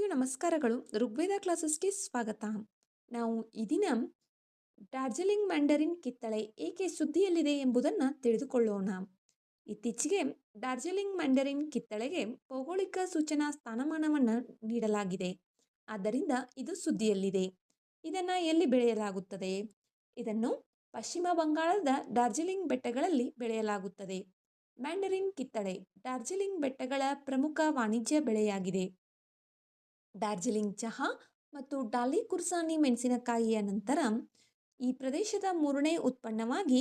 ಎಲ್ಲರಿಗೂ ನಮಸ್ಕಾರಗಳು. ಋಗ್ವೇದ ಕ್ಲಾಸಸ್‌ಗೆ ಸ್ವಾಗತ. ನಾವು ಈ ದಿನ ಡಾರ್ಜಿಲಿಂಗ್ ಮ್ಯಾಂಡರಿನ್ ಕಿತ್ತಳೆ ಏಕೆ ಸುದ್ದಿಯಲ್ಲಿದೆ ಎಂಬುದನ್ನು ತಿಳಿದುಕೊಳ್ಳೋಣ. ಇತ್ತೀಚೆಗೆ ಡಾರ್ಜಿಲಿಂಗ್ ಮ್ಯಾಂಡರಿನ್ ಕಿತ್ತಳೆಗೆ ಭೌಗೋಳಿಕ ಸೂಚನಾ ಸ್ಥಾನಮಾನವನ್ನು ನೀಡಲಾಗಿದೆ. ಆದ್ದರಿಂದ ಇದು ಸುದ್ದಿಯಲ್ಲಿದೆ. ಇದನ್ನು ಎಲ್ಲಿ ಬೆಳೆಯಲಾಗುತ್ತದೆ? ಇದನ್ನು ಪಶ್ಚಿಮ ಬಂಗಾಳದ ಡಾರ್ಜಿಲಿಂಗ್ ಬೆಟ್ಟಗಳಲ್ಲಿ ಬೆಳೆಯಲಾಗುತ್ತದೆ. ಮ್ಯಾಂಡರಿನ್ ಕಿತ್ತಳೆ ಡಾರ್ಜಿಲಿಂಗ್ ಬೆಟ್ಟಗಳ ಪ್ರಮುಖ ವಾಣಿಜ್ಯ ಬೆಳೆಯಾಗಿದೆ. ಡಾರ್ಜಿಲಿಂಗ್ ಚಹಾ ಮತ್ತು ಡಾಲಿ ಕುರ್ಸಾನಿ ಮೆಣಸಿನಕಾಯಿಯ ನಂತರ ಈ ಪ್ರದೇಶದ ಮೂರನೇ ಉತ್ಪನ್ನವಾಗಿ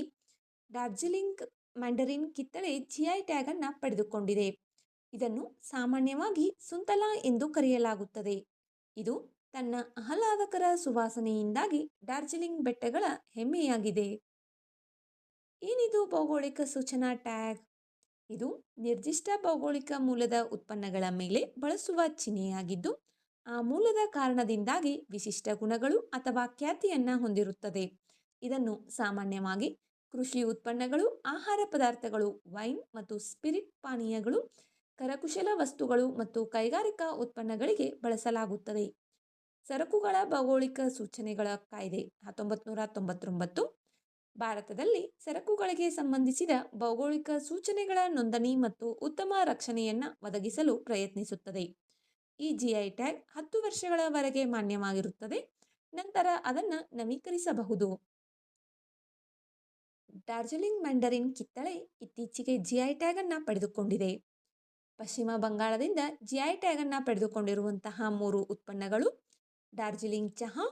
ಡಾರ್ಜಿಲಿಂಗ್ ಮ್ಯಾಂಡರಿನ್ ಕಿತ್ತಳೆ ಜಿಐ ಟ್ಯಾಗ್ ಅನ್ನು ಪಡೆದುಕೊಂಡಿದೆ. ಇದನ್ನು ಸಾಮಾನ್ಯವಾಗಿ ಸುಂತಲಾ ಎಂದು ಕರೆಯಲಾಗುತ್ತದೆ. ಇದು ತನ್ನ ಆಹ್ಲಾದಕರ ಸುವಾಸನೆಯಿಂದಾಗಿ ಡಾರ್ಜಿಲಿಂಗ್ ಬೆಟ್ಟಗಳ ಹೆಮ್ಮೆಯಾಗಿದೆ. ಏನಿದು ಭೌಗೋಳಿಕ ಸೂಚನಾ ಟ್ಯಾಗ್? ಇದು ನಿರ್ದಿಷ್ಟ ಭೌಗೋಳಿಕ ಮೂಲದ ಉತ್ಪನ್ನಗಳ ಮೇಲೆ ಬಳಸುವ ಚಿಹ್ನೆಯಾಗಿದ್ದು, ಆ ಮೂಲದ ಕಾರಣದಿಂದಾಗಿ ವಿಶಿಷ್ಟ ಗುಣಗಳು ಅಥವಾ ಖ್ಯಾತಿಯನ್ನು ಹೊಂದಿರುತ್ತದೆ. ಇದನ್ನು ಸಾಮಾನ್ಯವಾಗಿ ಕೃಷಿ ಉತ್ಪನ್ನಗಳು, ಆಹಾರ ಪದಾರ್ಥಗಳು, ವೈನ್ ಮತ್ತು ಸ್ಪಿರಿಟ್ ಪಾನೀಯಗಳು, ಕರಕುಶಲ ವಸ್ತುಗಳು ಮತ್ತು ಕೈಗಾರಿಕಾ ಉತ್ಪನ್ನಗಳಿಗೆ ಬಳಸಲಾಗುತ್ತದೆ. ಸರಕುಗಳ ಭೌಗೋಳಿಕ ಸೂಚನೆಗಳ ಕಾಯ್ದೆ 1999 ಭಾರತದಲ್ಲಿ ಸರಕುಗಳಿಗೆ ಸಂಬಂಧಿಸಿದ ಭೌಗೋಳಿಕ ಸೂಚನೆಗಳ ನೋಂದಣಿ ಮತ್ತು ಉತ್ತಮ ರಕ್ಷಣೆಯನ್ನು ಒದಗಿಸಲು ಪ್ರಯತ್ನಿಸುತ್ತದೆ. ಈ ಜಿಐ ಟ್ಯಾಗ್ 10 ವರ್ಷಗಳವರೆಗೆ ಮಾನ್ಯವಾಗಿರುತ್ತದೆ. ನಂತರ ಅದನ್ನು ನವೀಕರಿಸಬಹುದು. ಡಾರ್ಜಿಲಿಂಗ್ ಮ್ಯಾಂಡರಿನ್ ಕಿತ್ತಳೆ ಇತ್ತೀಚೆಗೆ ಜಿಐ ಟ್ಯಾಗ್ ಅನ್ನು ಪಡೆದುಕೊಂಡಿದೆ. ಪಶ್ಚಿಮ ಬಂಗಾಳದಿಂದ ಜಿಐ ಟ್ಯಾಗ್ ಅನ್ನು ಪಡೆದುಕೊಂಡಿರುವಂತಹ 3 ಉತ್ಪನ್ನಗಳು: ಡಾರ್ಜಿಲಿಂಗ್ ಚಹಾ,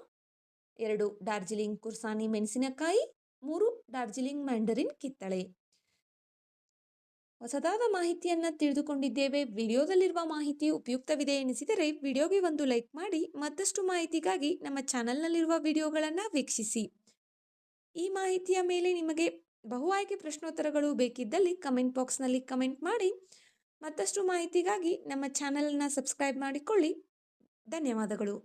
2 ಡಾರ್ಜಿಲಿಂಗ್ ಕುರ್ಸಾನಿ ಮೆಣಸಿನಕಾಯಿ, 3 ಡಾರ್ಜಿಲಿಂಗ್ ಮ್ಯಾಂಡರಿನ್ ಕಿತ್ತಳೆ. ಹೊಸದಾದ ಮಾಹಿತಿಯನ್ನು ತಿಳಿದುಕೊಂಡಿದ್ದೇವೆ. ವಿಡಿಯೋದಲ್ಲಿರುವ ಮಾಹಿತಿ ಉಪಯುಕ್ತವಿದೆ ಎನಿಸಿದರೆ ವಿಡಿಯೋಗೆ ಒಂದು ಲೈಕ್ ಮಾಡಿ. ಮತ್ತಷ್ಟು ಮಾಹಿತಿಗಾಗಿ ನಮ್ಮ ಚಾನಲ್ನಲ್ಲಿರುವ ವಿಡಿಯೋಗಳನ್ನು ವೀಕ್ಷಿಸಿ. ಈ ಮಾಹಿತಿಯ ಮೇಲೆ ನಿಮಗೆ ಬಹು ಆಯ್ಕೆ ಪ್ರಶ್ನೋತ್ತರಗಳು ಬೇಕಿದ್ದಲ್ಲಿ ಕಮೆಂಟ್ ಬಾಕ್ಸ್ನಲ್ಲಿ ಕಮೆಂಟ್ ಮಾಡಿ. ಮತ್ತಷ್ಟು ಮಾಹಿತಿಗಾಗಿ ನಮ್ಮ ಚಾನಲನ್ನು ಸಬ್ಸ್ಕ್ರೈಬ್ ಮಾಡಿಕೊಳ್ಳಿ. ಧನ್ಯವಾದಗಳು.